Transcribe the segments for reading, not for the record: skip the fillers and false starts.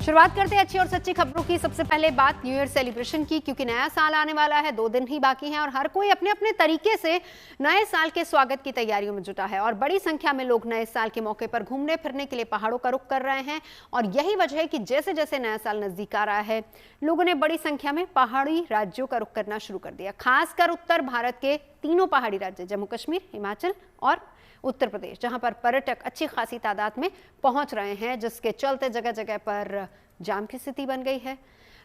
शुरुआत करते हैं अच्छी और सच्ची खबरों की। सबसे पहले बात न्यू ईयर सेलिब्रेशन की, क्योंकि नया साल आने वाला है, 2 दिन ही बाकी हैं और हर कोई अपने अपने तरीके से नए साल के स्वागत की तैयारियों में जुटा है और बड़ी संख्या में लोग नए साल के मौके पर घूमने फिरने के लिए पहाड़ों का रुख कर रहे हैं। और यही वजह है कि जैसे जैसे नया साल नजदीक आ रहा है, लोगों ने बड़ी संख्या में पहाड़ी राज्यों का रुख करना शुरू कर दिया। खासकर उत्तर भारत के तीनों पहाड़ी राज्य जम्मू कश्मीर, हिमाचल और उत्तर प्रदेश, जहां पर पर्यटक अच्छी खासी तादाद में पहुंच रहे हैं, जिसके चलते जगह जगह पर जाम की स्थिति बन गई है,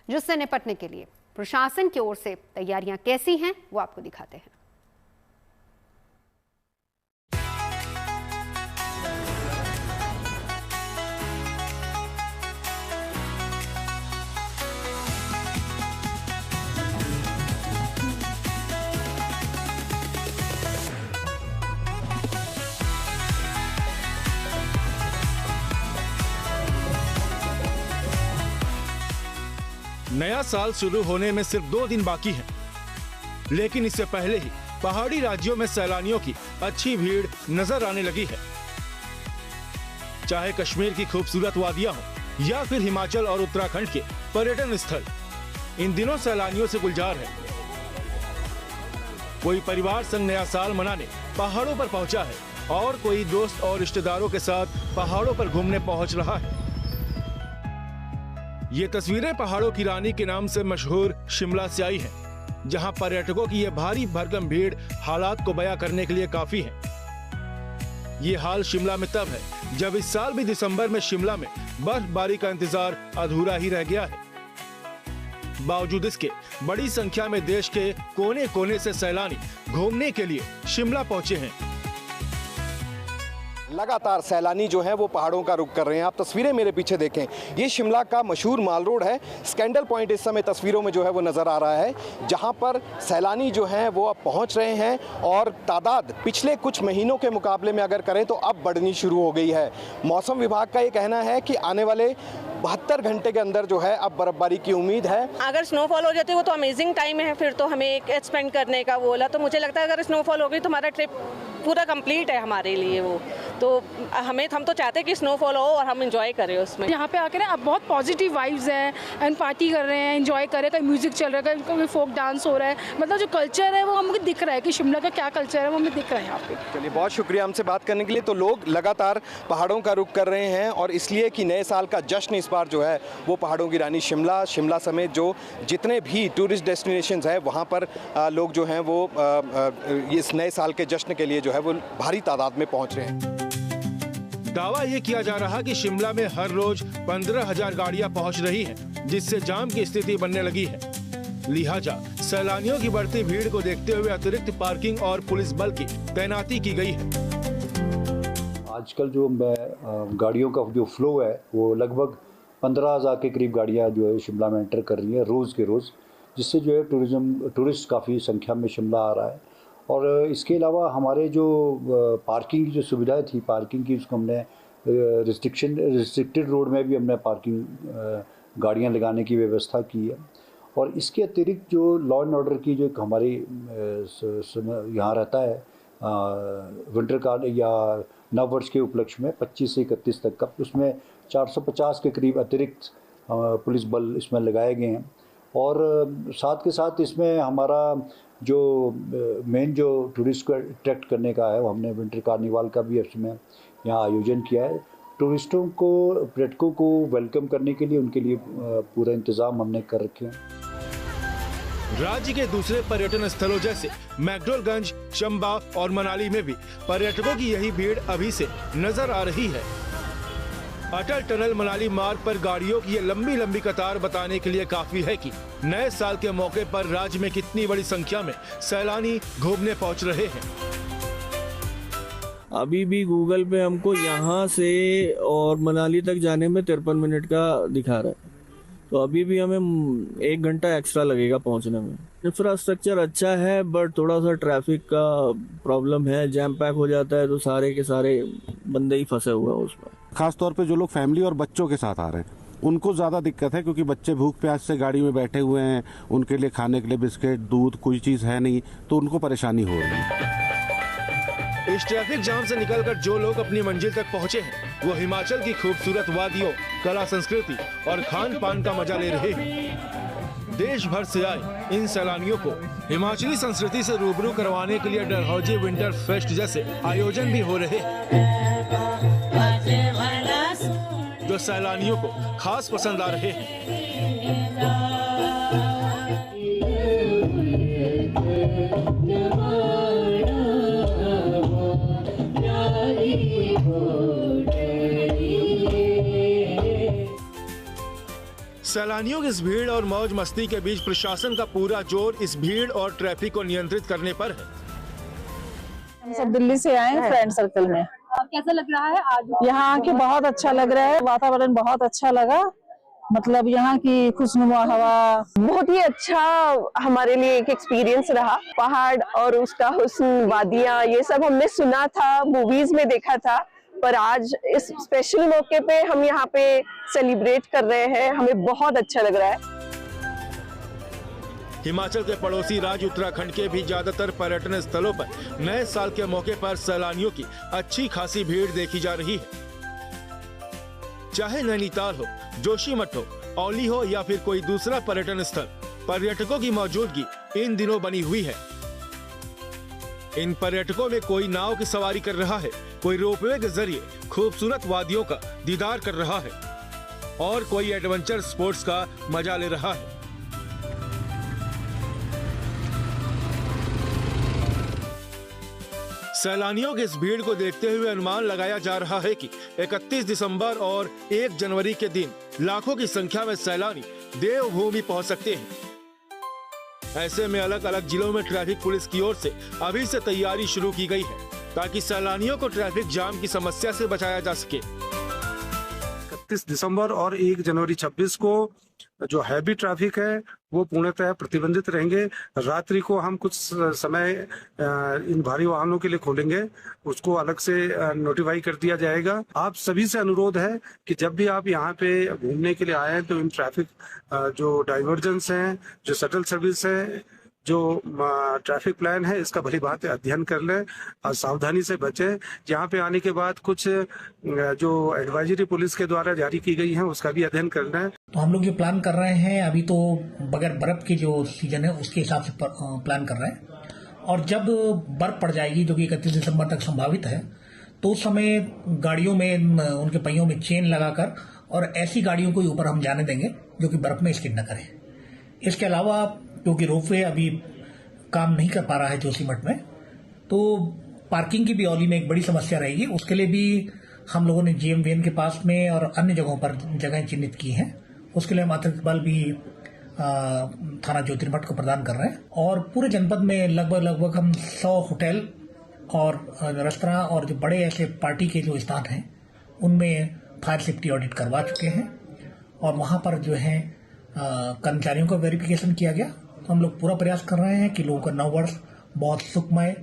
जिससे निपटने के लिए प्रशासन की ओर से तैयारियां कैसी हैं वो आपको दिखाते हैं। नया साल शुरू होने में सिर्फ 2 दिन बाकी हैं, लेकिन इससे पहले ही पहाड़ी राज्यों में सैलानियों की अच्छी भीड़ नजर आने लगी है। चाहे कश्मीर की खूबसूरत वादियां हो या फिर हिमाचल और उत्तराखंड के पर्यटन स्थल, इन दिनों सैलानियों से गुलजार है। कोई परिवार संग नया साल मनाने पहाड़ों पर पहुंचा है और कोई दोस्त और रिश्तेदारों के साथ पहाड़ों पर घूमने पहुंच रहा है। ये तस्वीरें पहाड़ों की रानी के नाम से मशहूर शिमला से आई हैं, जहां पर्यटकों की ये भारी भरकम भीड़ हालात को बयां करने के लिए काफी है। ये हाल शिमला में तब है जब इस साल भी दिसंबर में शिमला में बर्फबारी का इंतजार अधूरा ही रह गया है। बावजूद इसके बड़ी संख्या में देश के कोने कोने से सैलानी घूमने के लिए शिमला पहुंचे हैं। लगातार सैलानी जो है वो पहाड़ों का रुख कर रहे हैं। आप तस्वीरें मेरे पीछे देखें, ये शिमला का मशहूर माल रोड है। स्कैंडल पॉइंट इस समय तस्वीरों में जो है वो नज़र आ रहा है, जहां पर सैलानी जो हैं वो अब पहुंच रहे हैं और तादाद पिछले कुछ महीनों के मुकाबले में अगर करें तो अब बढ़नी शुरू हो गई है। मौसम विभाग का ये कहना है कि आने वाले 72 घंटे के अंदर जो है अब बर्फबारी की उम्मीद है। अगर स्नोफॉल हो जाती है वो तो अमेजिंग टाइम है, फिर तो हमें एक स्पेंड करने का वो वाला, तो मुझे लगता है अगर स्नोफॉल हो गई तो हमारा ट्रिप पूरा कंप्लीट है हमारे लिए। वो तो हम तो चाहते हैं कि स्नोफॉल हो और हम एंजॉय करें उसमें। यहाँ पे आकर अब बहुत पॉजिटिव वाइब्स हैं एंड पार्टी कर रहे हैं, एंजॉय कर रहे हैं, कहीं म्यूजिक चल रहा है, कहीं फोक डांस हो रहा है। मतलब जो कल्चर है वो हमें दिख रहा है कि शिमला का क्या कल्चर है वो हमें दिख रहा है यहाँ पे। चलिए, बहुत शुक्रिया हमसे बात करने के लिए। तो लोग लगातार पहाड़ों का रुख कर रहे हैं और इसलिए कि नए साल का जश्न इस बार जो है वो पहाड़ों की रानी शिमला समेत जो जितने भी टूरिस्ट डेस्टिनेशंस हैं वहाँ पर लोग जो हैं वो इस नए साल के जश्न के लिए जो है वो भारी तादाद में पहुँच रहे हैं। दावा ये किया जा रहा कि शिमला में हर रोज 15,000 गाड़ियां पहुंच रही हैं, जिससे जाम की स्थिति बनने लगी है। लिहाजा सैलानियों की बढ़ती भीड़ को देखते हुए अतिरिक्त पार्किंग और पुलिस बल की तैनाती की गई है। आजकल जो गाड़ियों का जो फ्लो है वो लगभग 15,000 के करीब गाड़ियां जो है शिमला में एंटर कर रही हैं रोज़ के रोज़, जिससे जो है टूरिस्ट काफ़ी संख्या में शिमला आ रहा है। और इसके अलावा हमारे जो पार्किंग की जो सुविधाएं थी, पार्किंग की उसको हमने रिस्ट्रिक्टेड रोड में भी हमने पार्किंग गाड़ियां लगाने की व्यवस्था की है। और इसके अतिरिक्त जो लॉ एंड ऑर्डर की जो हमारी यहाँ रहता है विंटर कार्ड या नववर्ष के उपलक्ष्य में 25 से 31 तक का, उसमें 450 के करीब अतिरिक्त पुलिस बल इसमें लगाए गए हैं। और साथ के साथ इसमें हमारा जो मेन जो टूरिस्ट को अट्रैक्ट करने का है वो हमने विंटर कार्निवाल का भी इसमें यहाँ आयोजन किया है। टूरिस्टों को, पर्यटकों को वेलकम करने के लिए उनके लिए पूरा इंतजाम हमने कर रखे हैं। राज्य के दूसरे पर्यटन स्थलों जैसे मैक्लोडगंज, चंबा और मनाली में भी पर्यटकों की यही भीड़ अभी से नजर आ रही है। अटल टनल मनाली मार्ग पर गाड़ियों की ये लंबी लंबी कतार बताने के लिए काफी है कि नए साल के मौके पर राज्य में कितनी बड़ी संख्या में सैलानी घूमने पहुंच रहे हैं। अभी भी गूगल पे हमको यहाँ से और मनाली तक जाने में 53 मिनट का दिखा रहा है, तो अभी भी हमें 1 घंटा एक्स्ट्रा लगेगा पहुँचने में। इंफ्रास्ट्रक्चर अच्छा है बट थोड़ा सा ट्रैफिक का प्रॉब्लम है, जैम पैक हो जाता है तो सारे के सारे बंदे ही फंसे हुए हैं उसमें। खास तौर पे जो लोग फैमिली और बच्चों के साथ आ रहे हैं उनको ज़्यादा दिक्कत है, क्योंकि बच्चे भूख प्यास से गाड़ी में बैठे हुए हैं, उनके लिए खाने के लिए बिस्किट, दूध, कोई चीज़ है नहीं, तो उनको परेशानी हो रही है। इस ट्रैफिक जाम से निकलकर जो लोग अपनी मंजिल तक पहुंचे हैं वो हिमाचल की खूबसूरत वादियों, कला संस्कृति और खान पान का मजा ले रहे हैं। देश भर से आए इन सैलानियों को हिमाचली संस्कृति से रूबरू करवाने के लिए डलहौजी विंटर फेस्ट जैसे आयोजन भी हो रहे हैं, जो सैलानियों को खास पसंद आ रहे हैं। सैलानियों की इस भीड़ और मौज मस्ती के बीच प्रशासन का पूरा जोर इस भीड़ और ट्रैफिक को नियंत्रित करने पर है। हम सब दिल्ली से आए हैं फ्रेंड सर्कल में। कैसा लग रहा है आज? यहाँ के बहुत अच्छा लग रहा है, वातावरण बहुत अच्छा लगा, मतलब यहाँ की खुशनुमा हवा बहुत ही अच्छा हमारे लिए एक एक्सपीरियंस रहा। पहाड़ और उसका हुस्न, वादियाँ, ये सब हमने सुना था, मूवीज में देखा था, पर आज इस स्पेशल मौके पे हम यहाँ पे सेलिब्रेट कर रहे हैं, हमें बहुत अच्छा लग रहा है। हिमाचल के पड़ोसी राज्य उत्तराखंड के भी ज्यादातर पर्यटन स्थलों पर नए साल के मौके पर सैलानियों की अच्छी खासी भीड़ देखी जा रही है। चाहे नैनीताल हो, जोशीमठ हो, औली हो या फिर कोई दूसरा पर्यटन स्थल, पर्यटकों की मौजूदगी इन दिनों बनी हुई है। इन पर्यटकों में कोई नाव की सवारी कर रहा है, कोई रोपवे के जरिए खूबसूरत वादियों का दीदार कर रहा है और कोई एडवेंचर स्पोर्ट्स का मजा ले रहा है। सैलानियों की इस भीड़ को देखते हुए अनुमान लगाया जा रहा है कि 31 दिसंबर और 1 जनवरी के दिन लाखों की संख्या में सैलानी देवभूमि पहुंच सकते हैं। ऐसे में अलग अलग जिलों में ट्रैफिक पुलिस की ओर से अभी से तैयारी शुरू की गई है ताकि सैलानियों को ट्रैफिक जाम की समस्या से बचाया जा सके। 31 दिसंबर और 1 जनवरी 26 को जो हैवी ट्रैफिक है वो पूर्णतः प्रतिबंधित रहेंगे। रात्रि को हम कुछ समय इन भारी वाहनों के लिए खोलेंगे, उसको अलग से नोटिफाई कर दिया जाएगा। आप सभी से अनुरोध है कि जब भी आप यहाँ पे घूमने के लिए आए तो इन ट्रैफिक जो डाइवर्जेंस हैं, जो शटल सर्विस है, जो ट्रैफिक प्लान है, इसका भली बात अध्ययन कर लें और सावधानी से बचें। यहाँ पे आने के बाद कुछ जो एडवाइजरी पुलिस के द्वारा जारी की गई है उसका भी अध्ययन कर लें। तो हम लोग ये प्लान कर रहे हैं, अभी तो बगैर बर्फ की जो सीजन है उसके हिसाब से प्लान कर रहे हैं, और जब बर्फ पड़ जाएगी जो कि 31 दिसंबर तक संभावित है, तो उस समय गाड़ियों में उनके पहियों में चेन लगाकर और ऐसी गाड़ियों को ऊपर हम जाने देंगे जो कि बर्फ में स्किड न करें। इसके अलावा क्योंकि रोपवे अभी काम नहीं कर पा रहा है जोशीमठ में, तो पार्किंग की भी औली में एक बड़ी समस्या रहेगी। उसके लिए भी हम लोगों ने GMVN के पास में और अन्य जगहों पर जगहें चिन्हित की हैं। उसके लिए हम अतिरिक्त बल भी थाना ज्योतिर्मठ को प्रदान कर रहे हैं, और पूरे जनपद में लगभग हम 100 होटल और रेस्तरां और जो बड़े ऐसे पार्टी के जो स्थान हैं उनमें फायर सेफ्टी ऑडिट करवा चुके हैं, और वहां पर जो है कर्मचारियों का वेरिफिकेशन किया गया। तो हम लोग पूरा प्रयास कर रहे हैं कि लोगों का नव वर्ष बहुत सुखमय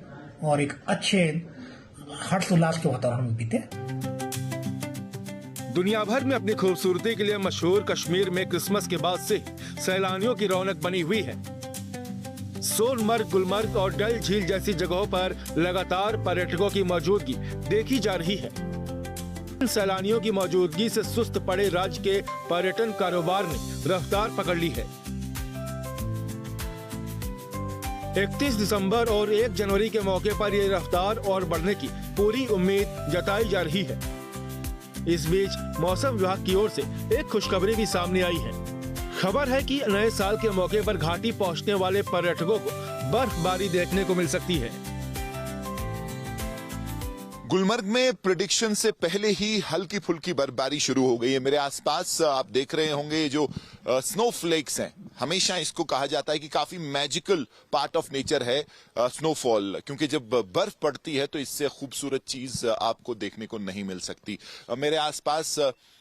और एक अच्छे हर्षोल्लास के वातावरण में बीते। दुनिया भर में अपनी खूबसूरती के लिए मशहूर कश्मीर में क्रिसमस के बाद से सैलानियों की रौनक बनी हुई है। सोनमर्ग, गुलमर्ग और डल झील जैसी जगहों पर लगातार पर्यटकों की मौजूदगी देखी जा रही है। सैलानियों की मौजूदगी से सुस्त पड़े राज्य के पर्यटन कारोबार ने रफ्तार पकड़ ली है। 31 दिसंबर और 1 जनवरी के मौके पर ये रफ्तार और बढ़ने की पूरी उम्मीद जताई जा रही है। इस बीच मौसम विभाग की ओर से एक खुशखबरी भी सामने आई है। खबर है कि नए साल के मौके पर घाटी पहुंचने वाले पर्यटकों को बर्फबारी देखने को मिल सकती है। गुलमर्ग में प्रेडिक्शन से पहले ही हल्की फुल्की बर्फबारी शुरू हो गई है। मेरे आसपास आप देख रहे होंगे जो स्नोफ्लेक्स हैं, हमेशा इसको कहा जाता है कि काफी मैजिकल पार्ट ऑफ नेचर है स्नोफॉल, क्योंकि जब बर्फ पड़ती है तो इससे खूबसूरत चीज आपको देखने को नहीं मिल सकती। मेरे आसपास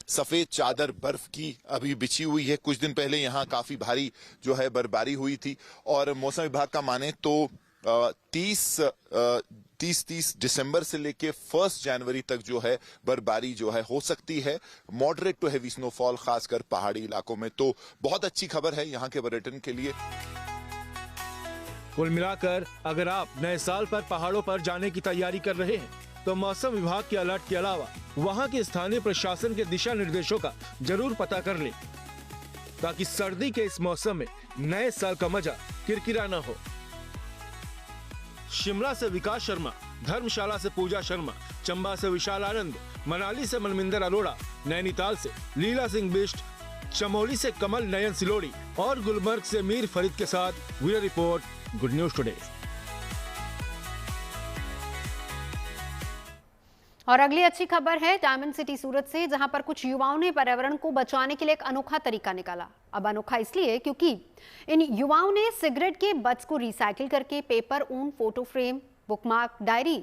सफेद चादर बर्फ की अभी बिछी हुई है। कुछ दिन पहले यहाँ काफी भारी जो है बर्फबारी हुई थी, और मौसम विभाग का माने तो 30 दिसंबर से लेके 1 जनवरी तक जो है बर्फबारी जो है हो सकती है, मॉडरेट टू हैवी स्नोफॉल, खासकर पहाड़ी इलाकों में। तो बहुत अच्छी खबर है यहाँ के पर्यटन के लिए। कुल मिलाकर अगर आप नए साल पर पहाड़ों पर जाने की तैयारी कर रहे हैं तो मौसम विभाग के अलर्ट के अलावा वहां के स्थानीय प्रशासन के दिशा निर्देशों का जरूर पता कर लें, ताकि सर्दी के इस मौसम में नए साल का मजा किरकिरा न हो। शिमला से विकास शर्मा, धर्मशाला से पूजा शर्मा, चंबा से विशाल आनंद, मनाली से मनमिंदर अरोड़ा, नैनीताल से लीला सिंह बिष्ट, चमोली से कमल नयन सिलोड़ी और गुलमर्ग से मीर फरीद के साथ bureau report, good news today. और अगली अच्छी खबर है डायमंड सिटी सूरत से, जहां पर कुछ युवाओं ने पर्यावरण को बचाने के लिए एक अनोखा तरीका निकाला। अब अनोखा इसलिए क्योंकि इन युवाओं ने सिगरेट के बट्स को रिसाइकिल करके पेपर, ऊन, फोटो फ्रेम, बुकमार्क, डायरी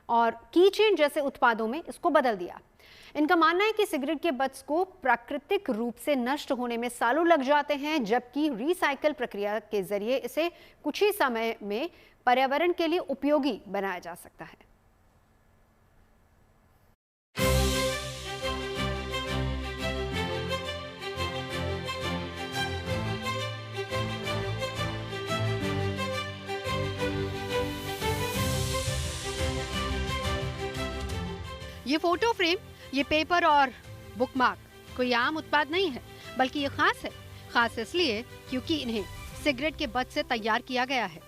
और की चेन जैसे उत्पादों में इसको बदल दिया। इनका मानना है कि सिगरेट के बट्स को प्राकृतिक रूप से नष्ट होने में सालों लग जाते हैं, जबकि रिसाइकिल प्रक्रिया के जरिए इसे कुछ ही समय में पर्यावरण के लिए उपयोगी बनाया जा सकता है। ये फोटो फ्रेम, ये पेपर और बुकमार्क कोई आम उत्पाद नहीं है, बल्कि ये खास है। खास इसलिए क्योंकि इन्हें सिगरेट के बट से तैयार किया गया है,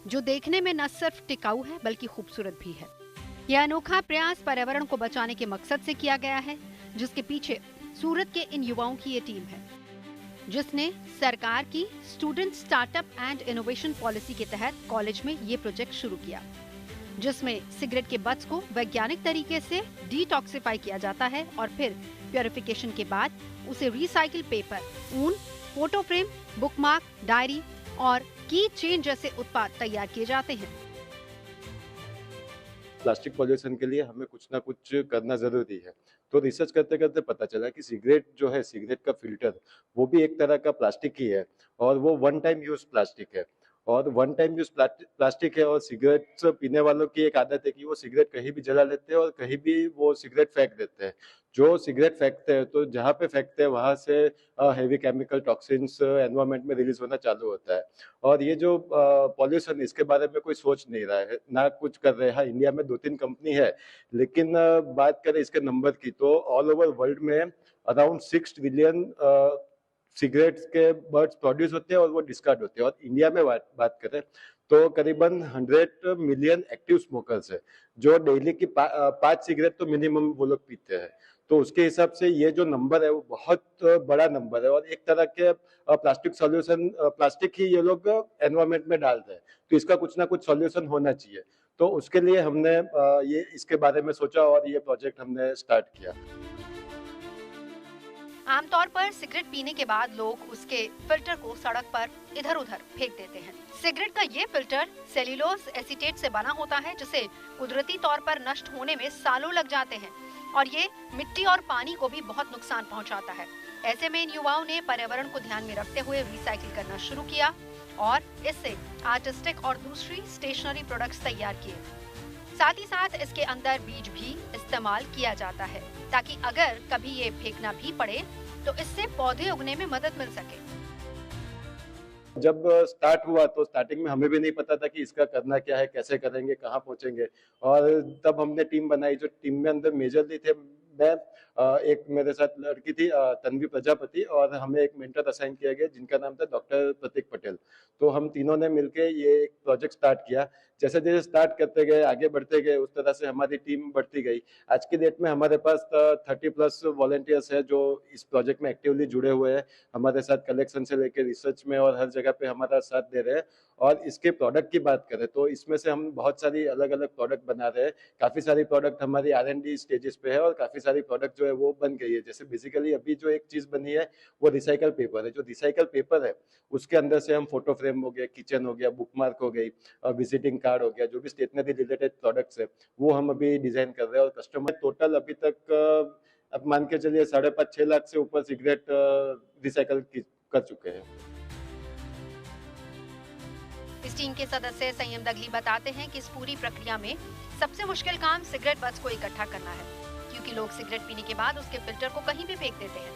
जो देखने में न सिर्फ टिकाऊ है बल्कि खूबसूरत भी है। यह अनोखा प्रयास पर्यावरण को बचाने के मकसद से किया गया है, जिसके पीछे सूरत के इन युवाओं की ये टीम है, जिसने सरकार की student startup and innovation policy के तहत कॉलेज में ये प्रोजेक्ट शुरू किया, जिसमें सिगरेट के बट्स को वैज्ञानिक तरीके से डिटॉक्सिफाई किया जाता है और फिर प्यूरिफिकेशन के बाद उसे रिसाइकिल पेपर, ऊन, फोटो फ्रेम, बुकमार्क, डायरी और की चेन जैसे उत्पाद तैयार किए जाते हैं। प्लास्टिक पॉल्यूशन के लिए हमें कुछ ना कुछ करना जरूरी है, तो रिसर्च करते करते पता चला कि सिगरेट जो है, सिगरेट का फिल्टर, वो भी एक तरह का प्लास्टिक ही है और वो वन टाइम यूज प्लास्टिक है। और वन टाइम यूज प्लास्टिक है और सिगरेट पीने वालों की एक आदत है कि वो सिगरेट कहीं भी जला लेते हैं और कहीं भी वो सिगरेट फेंक देते हैं। जो सिगरेट फेंकते हैं तो जहाँ पे फेंकते हैं वहां से हेवी केमिकल टॉक्सिन्स एनवायरमेंट में रिलीज होना चालू होता है। और ये जो पॉल्यूशन, इसके बारे में कोई सोच नहीं रहा है, ना कुछ कर रहे हैं। हाँ, इंडिया में 2-3 कंपनी है, लेकिन बात करें इसके नंबर की तो ऑल ओवर वर्ल्ड में अराउंड 6 ट्रिलियन सिगरेट्स के बर्ड्स प्रोड्यूस होते हैं और वो डिस्कार्ड होते हैं। और इंडिया में बात करें तो करीबन 100 मिलियन एक्टिव स्मोकर्स है, जो डेली की 5 सिगरेट तो मिनिमम वो लोग पीते हैं। तो उसके हिसाब से ये जो नंबर है वो बहुत बड़ा नंबर है और एक तरह के प्लास्टिक सॉल्यूशन, प्लास्टिक ही ये लोग एनवायरमेंट में डाल रहे हैं, तो इसका कुछ ना कुछ सॉल्यूशन होना चाहिए। तो उसके लिए हमने ये इसके बारे में सोचा और ये प्रोजेक्ट हमने स्टार्ट किया। आमतौर पर सिगरेट पीने के बाद लोग उसके फिल्टर को सड़क पर इधर उधर फेंक देते हैं। सिगरेट का ये फिल्टर सेल्यूलोज एसीटेट से बना होता है, जिसे कुदरती तौर पर नष्ट होने में सालों लग जाते हैं और ये मिट्टी और पानी को भी बहुत नुकसान पहुंचाता है। ऐसे में इन युवाओं ने पर्यावरण को ध्यान में रखते हुए रिसाइकिल करना शुरू किया और इससे आर्टिस्टिक और दूसरी स्टेशनरी प्रोडक्ट्स तैयार किए। साथ ही साथ इसके अंदर बीज भी इस्तेमाल किया जाता है, ताकि अगर कभी ये फेंकना भी पड़े तो इससे पौधे उगने में मदद मिल सके। जब स्टार्ट हुआ तो स्टार्टिंग में हमें भी नहीं पता था कि इसका करना क्या है, कैसे करेंगे, कहाँ पहुंचेंगे। और तब हमने टीम बनाई, जो टीम में अंदर मेजरली थे मैं, एक मेरे साथ लड़की थी तन्वी प्रजापति, और हमें एक मेंटर असाइन किया गया जिनका नाम था डॉक्टर प्रतीक पटेल। तो हम तीनों ने मिलकर ये एक प्रोजेक्ट स्टार्ट किया। जैसे जैसे स्टार्ट करते गए, आगे बढ़ते गए, उस तरह से हमारी टीम बढ़ती गई। आज की डेट में हमारे पास 30+ वॉलंटियर्स है जो इस प्रोजेक्ट में एक्टिवली जुड़े हुए हैं, हमारे साथ कलेक्शन से लेकर रिसर्च में और हर जगह पे हमारा साथ दे रहे हैं। और इसके प्रोडक्ट की बात करें तो इसमें से हम बहुत सारी अलग अलग प्रोडक्ट बना रहे हैं। काफी सारी प्रोडक्ट हमारी R&D स्टेजेस पे है और काफी सारी प्रोडक्ट जो है वो बन गई है। जैसे बेसिकली अभी जो एक चीज बनी है वो रिसाइकल पेपर है। जो रिसाइकल पेपर है उसके अंदर से हम फोटो फ्रेम हो गया, किचन हो गया, बुकमार्क हो गई, विजिटिंग कार्ड हो गया, जो भी स्टेशनरी रिलेटेड प्रोडक्ट्स है वो हम अभी डिजाइन कर रहे हैं। और कस्टमर टोटल अभी तक अब मान के चलिए 5.5-6 लाख से ऊपर सिगरेट रिसाइकल कर चुके हैं। इस टीम के सदस्य संयम दगली बताते हैं कि इस पूरी प्रक्रिया में सबसे मुश्किल काम सिगरेट बट्स को इकट्ठा करना है, क्योंकि लोग सिगरेट पीने के बाद उसके फिल्टर को कहीं भी फेंक देते हैं,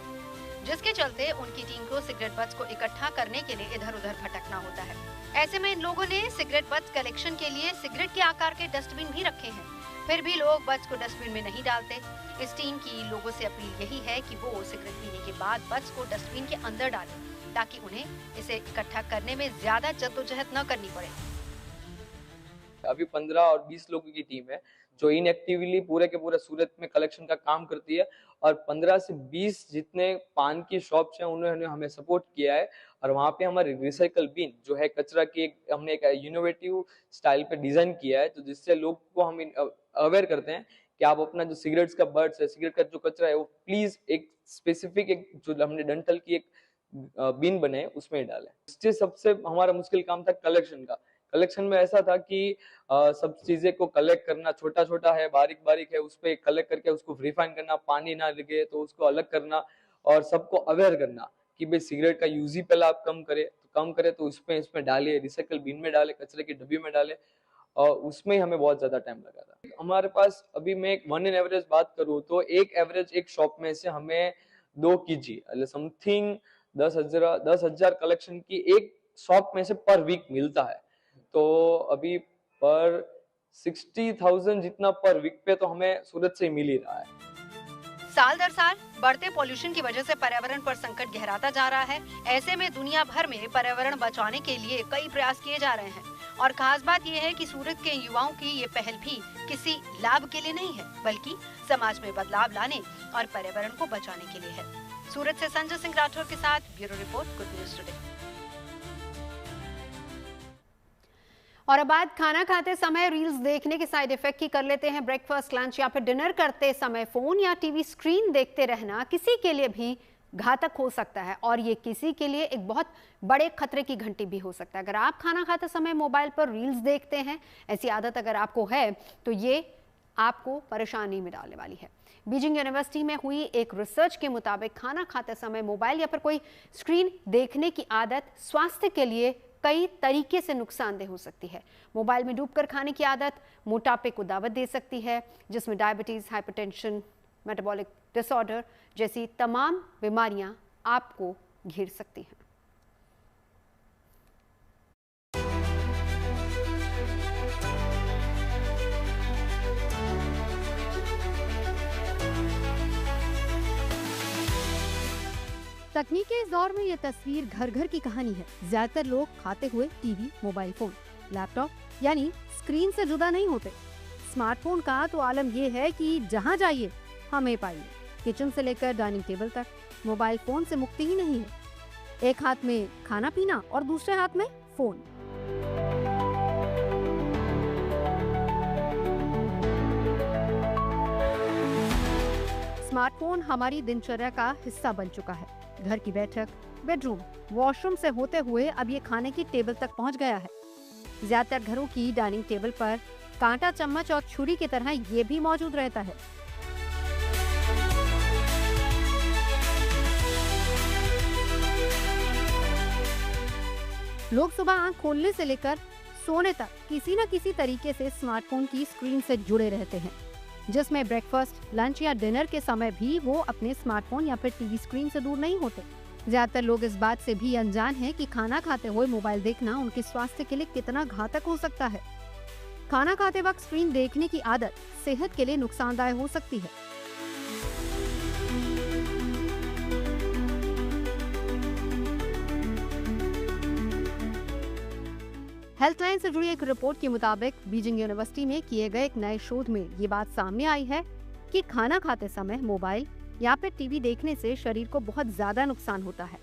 जिसके चलते उनकी टीम को सिगरेट बट्स को इकट्ठा करने के लिए इधर उधर भटकना होता है। ऐसे में इन लोगों ने सिगरेट बट्स कलेक्शन के लिए सिगरेट के आकार के डस्टबिन भी रखे हैं, फिर भी लोग बट्स को डस्टबिन में नहीं डालते। इस टीम की लोगों से अपील यही है कि वो सिगरेट पीने के बाद बट्स को डस्टबिन के अंदर डालें, ताकि उन्हें इसे इकट्ठा करने में ज्यादा जद्दोजहद न करनी पड़े। अभी 15 और 20 लोगों की टीम है जो इनएक्टिवली पूरे के पूरे सूरत में कलेक्शन का काम करती है, और 15 से 20 जितने पान की शॉप्स हैं उन्होंने हमें सपोर्ट किया है। और वहाँ पे हमारे रिसाइकल बिन जो है कचरा की हमने एक इनोवेटिव स्टाइल पे डिजाइन किया है, तो जिससे लोग को हम अवेयर करते हैं कि आप अपना जो सिगरेट्स का बट्स है, सिगरेट का जो कचरा है, वो प्लीज एक स्पेसिफिक एक जो हमने डंठल की एक बिन बने उसमें डालें। इससे सबसे हमारा मुश्किल काम था कलेक्शन का। कलेक्शन में ऐसा था कि सब चीजें को कलेक्ट करना, छोटा छोटा है, बारीक बारीक है, उस पर कलेक्ट करके उसको रिफाइन करना, पानी ना लगे तो उसको अलग करना, और सबको अवेयर करना कि भाई सिगरेट का यूज ही पहले आप कम करे तो इसमें डालिए, रिसाइकल बिन में डाले, कचरे की डब्बी में डाले, और उसमें हमें बहुत ज्यादा टाइम लगा था। हमारे पास अभी मैं एक वन इन एवरेज बात करूँ तो एक शॉप में से हमें 2 kg समथिंग 10,000 कलेक्शन की एक शॉप में से पर वीक मिलता है। तो अभी पर 60,000 जितना पर वीक पे तो हमें सूरत से मिल ही रहा है। साल दर साल बढ़ते पॉल्यूशन की वजह से पर्यावरण पर संकट गहराता जा रहा है। ऐसे में दुनिया भर में पर्यावरण बचाने के लिए कई प्रयास किए जा रहे हैं, और खास बात यह है कि सूरत के युवाओं की ये पहल भी किसी लाभ के लिए नहीं है, बल्कि समाज में बदलाव लाने और पर्यावरण को बचाने के लिए है। सूरत से संजय सिंह राठौर के साथ bureau report, good news today. और अब बात खाना खाते समय रील्स देखने के साइड इफेक्ट की कर लेते हैं। ब्रेकफास्ट, लंच या फिर डिनर करते समय फोन या टीवी स्क्रीन देखते रहना किसी के लिए भी घातक हो सकता है, और ये किसी के लिए एक बहुत बड़े खतरे की घंटी भी हो सकता है। अगर आप खाना खाते समय मोबाइल पर रील्स देखते हैं, ऐसी आदत अगर आपको है तो ये आपको परेशानी में डालने वाली है। बीजिंग यूनिवर्सिटी में हुई एक रिसर्च के मुताबिक खाना खाते समय मोबाइल या फिर कोई स्क्रीन देखने की आदत स्वास्थ्य के लिए कई तरीके से नुकसानदेह हो सकती है। मोबाइल में डूबकर खाने की आदत मोटापे को दावत दे सकती है, जिसमें डायबिटीज, हाइपरटेंशन, मेटाबॉलिक डिसऑर्डर जैसी तमाम बीमारियां आपको घेर सकती हैं। तकनीक के इस दौर में ये तस्वीर घर घर की कहानी है। ज्यादातर लोग खाते हुए टीवी, मोबाइल फोन, लैपटॉप यानी स्क्रीन से जुदा नहीं होते। स्मार्टफोन का तो आलम ये है कि जहाँ जाइए हमें पाइए। किचन से लेकर डाइनिंग टेबल तक मोबाइल फोन से मुक्ति ही नहीं है। एक हाथ में खाना पीना और दूसरे हाथ में फोन। स्मार्टफोन हमारी दिनचर्या का हिस्सा बन चुका है। घर की बैठक, बेडरूम, वॉशरूम से होते हुए अब ये खाने की टेबल तक पहुंच गया है। ज्यादातर घरों की डाइनिंग टेबल पर कांटा, चम्मच और छुरी की तरह ये भी मौजूद रहता है। लोग सुबह आंख खोलने से लेकर सोने तक किसी न किसी तरीके से स्मार्टफोन की स्क्रीन से जुड़े रहते हैं, जिसमें ब्रेकफास्ट, लंच या डिनर के समय भी वो अपने स्मार्टफोन या फिर टीवी स्क्रीन से दूर नहीं होते। ज्यादातर लोग इस बात से भी अनजान हैं कि खाना खाते हुए मोबाइल देखना उनके स्वास्थ्य के लिए कितना घातक हो सकता है। खाना खाते वक्त स्क्रीन देखने की आदत सेहत के लिए नुकसानदायक हो सकती है। हेल्थलाइन से जुड़ी एक रिपोर्ट के मुताबिक बीजिंग यूनिवर्सिटी में किए गए एक नए शोध में ये बात सामने आई है कि खाना खाते समय मोबाइल या फिर टीवी देखने से शरीर को बहुत ज्यादा नुकसान होता है।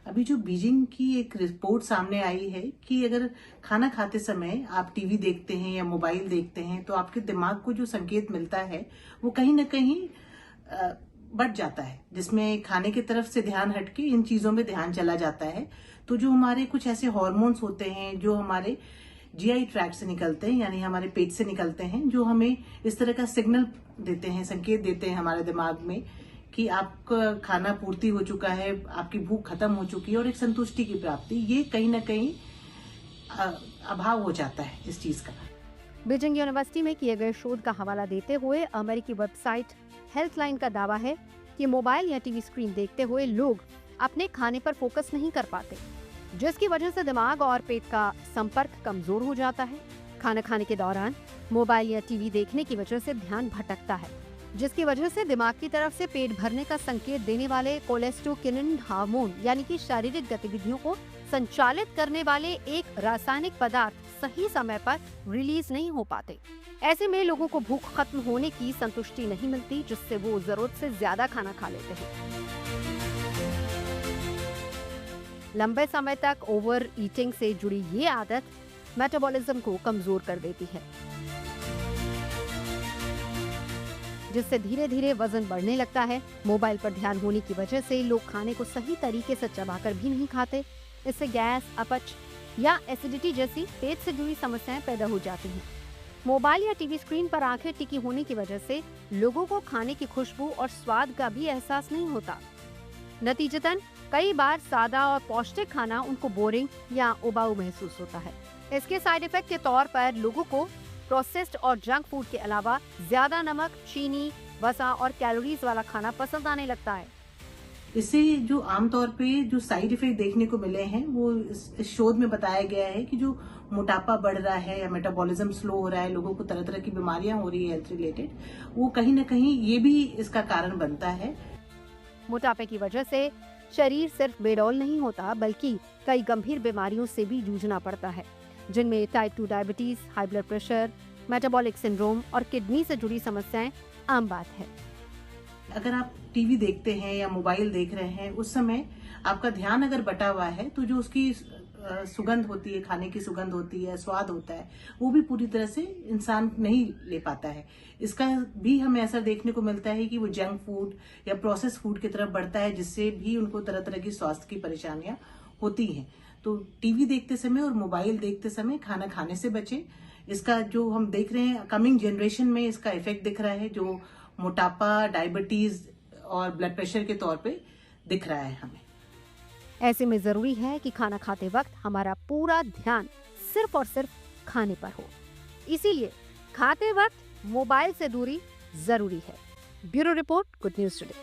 अभी जो बीजिंग की एक रिपोर्ट सामने आई है कि अगर खाना खाते समय आप टीवी देखते हैं या मोबाइल देखते हैं तो आपके दिमाग को जो संकेत मिलता है वो कहीं ना कहीं बढ़ जाता है, जिसमें खाने की तरफ से ध्यान हटके इन चीजों में ध्यान चला जाता है। तो जो हमारे कुछ ऐसे हार्मोन्स होते हैं जो हमारे जीआई ट्रैक्ट से निकलते हैं, यानी हमारे पेट से निकलते हैं, जो हमें इस तरह का सिग्नल देते हैं, संकेत देते हैं हमारे दिमाग में कि आपका खाना पूर्ति हो चुका है, आपकी भूख खत्म हो चुकी है और एक संतुष्टि की प्राप्ति, ये कहीं ना कहीं अभाव हो जाता है इस चीज का। बीजिंग यूनिवर्सिटी में किए गए शोध का हवाला देते हुए अमेरिकी वेबसाइट हेल्थलाइन का दावा है कि मोबाइल या टीवी स्क्रीन देखते हुए लोग अपने खाने पर फोकस नहीं कर पाते, जिसकी वजह से दिमाग और पेट का संपर्क कमजोर हो जाता है। खाना खाने के दौरान मोबाइल या टीवी देखने की वजह से ध्यान भटकता है, जिसकी वजह से दिमाग की तरफ से पेट भरने का संकेत देने वाले कोलेस्टोकिनिन हार्मोन यानी कि शारीरिक गतिविधियों को संचालित करने वाले एक रासायनिक पदार्थ सही समय पर रिलीज नहीं हो पाते। ऐसे में लोगों को भूख खत्म होने की संतुष्टि नहीं मिलती, जिससे वो जरूरत से ज्यादा खाना खा लेते हैं। लंबे समय तक ओवर ईटिंग से जुड़ी ये आदत मेटाबॉलिज्म को कमजोर कर देती है, जिससे धीरे धीरे वजन बढ़ने लगता है। मोबाइल पर ध्यान होने की वजह से लोग खाने को सही तरीके से चबाकर भी नहीं खाते। इससे गैस, अपच या एसिडिटी जैसी पेट से जुड़ी समस्याएं पैदा हो जाती हैं। मोबाइल या टीवी स्क्रीन पर आंखें टिकी होने की वजह से लोगों को खाने की खुशबू और स्वाद का भी एहसास नहीं होता। नतीजतन कई बार सादा और पौष्टिक खाना उनको बोरिंग या उबाऊ महसूस होता है। इसके साइड इफेक्ट के तौर पर लोगों को प्रोसेस्ड और जंक फूड के अलावा ज्यादा नमक, चीनी, वसा और कैलोरीज वाला खाना पसंद आने लगता है। इससे जो आमतौर पे जो साइड इफेक्ट देखने को मिले हैं वो इस शोध में बताया गया है कि जो मोटापा बढ़ रहा है या मेटाबॉलिज्म स्लो हो रहा है, लोगों को तरह तरह की बीमारियां हो रही है हेल्थ रिलेटेड, वो कहीं ना कहीं ये भी इसका कारण बनता है। मोटापे की वजह से शरीर सिर्फ बेडौल नहीं होता, बल्कि कई गंभीर बीमारियों से भी जूझना पड़ता है, जिनमें type 2 diabetes, high blood pressure, metabolic syndrome और किडनी से जुड़ी समस्याएं आम बात है। अगर आप टीवी देखते हैं या मोबाइल देख रहे हैं, उस समय आपका ध्यान अगर बटा हुआ है तो जो उसकी सुगंध होती है, खाने की सुगंध होती है, स्वाद होता है, वो भी पूरी तरह से इंसान नहीं ले पाता है। इसका भी हमें असर देखने को मिलता है कि वो जंक फूड या प्रोसेस फूड की तरफ बढ़ता है, जिससे भी उनको तरह तरह की स्वास्थ्य की परेशानियां होती हैं। तो टीवी देखते समय और मोबाइल देखते समय खाना खाने से बचे। इसका जो हम देख रहे हैं कमिंग जनरेशन में इसका इफेक्ट दिख रहा है, जो मोटापा, डायबिटीज और ब्लड प्रेशर के तौर पे दिख रहा है हमें। ऐसे में जरूरी है कि खाना खाते वक्त हमारा पूरा ध्यान सिर्फ और सिर्फ खाने पर हो। इसीलिए खाते वक्त मोबाइल से दूरी जरूरी है। Bureau report, good news today.